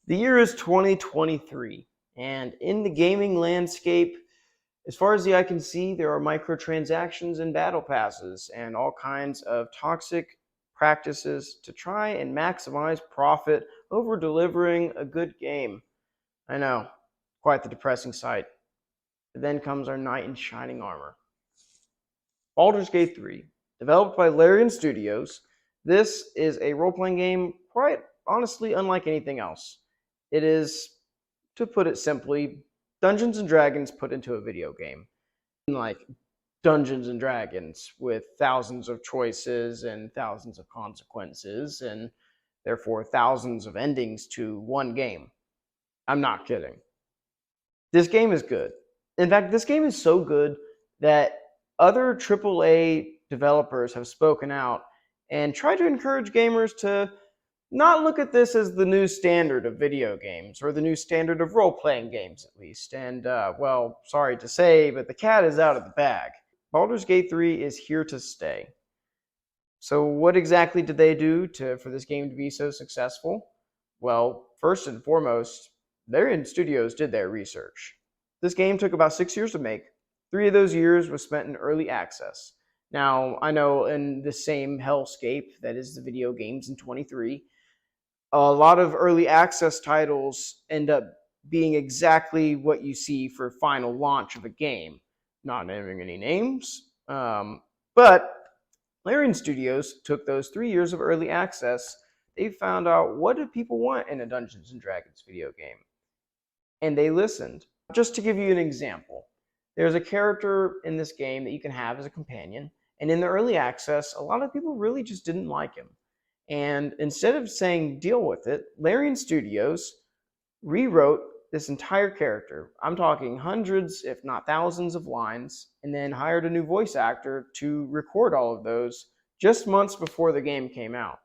The year is 2023, and in the gaming landscape, as far as the eye can see, there are microtransactions and battle passes and all kinds of toxic practices to try and maximize profit over delivering a good game. I know, quite the depressing sight. But then comes our knight in shining armor. Baldur's Gate 3, developed by Larian Studios. This is a role-playing game quite honestly unlike anything else. It is, to put it simply, Dungeons and Dragons put into a video game. Like Dungeons and Dragons with thousands of choices and thousands of consequences and therefore thousands of endings to one game. I'm not kidding. This game is good. In fact, this game is so good that other AAA developers have spoken out and tried to encourage gamers to not look at this as the new standard of video games, or the new standard of role-playing games, at least. And, well, sorry to say, but the cat is out of the bag. Baldur's Gate 3 is here to stay. So what exactly did they do for this game to be so successful? Well, first and foremost, Larian Studios did their research. This game took about 6 years to make. 3 of those years was spent in early access. Now, I know in the same hellscape that is the video games in 23, a lot of early access titles end up being exactly what you see for final launch of a game. Not naming any names, but Larian Studios took those 3 years of early access. They found out, what do people want in a Dungeons and Dragons video game? And they listened. Just to give you an example, there's a character in this game that you can have as a companion, and in the early access, a lot of people really just didn't like him. And instead of saying deal with it, Larian Studios rewrote this entire character. I'm talking hundreds, if not thousands of lines, and then hired a new voice actor to record all of those just months before the game came out.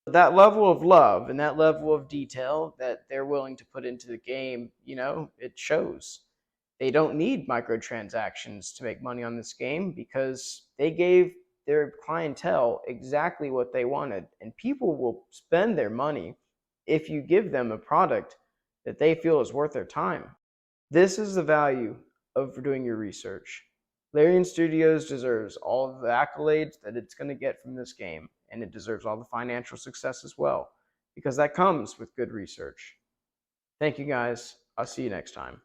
That level of love and that level of detail that they're willing to put into the game, it shows. They don't need microtransactions to make money on this game because they gave their clientele exactly what they wanted. And people will spend their money if you give them a product that they feel is worth their time. This is the value of doing your research. Larian Studios deserves all of the accolades that it's going to get from this game, and it deserves all the financial success as well, because that comes with good research. Thank you guys. I'll see you next time.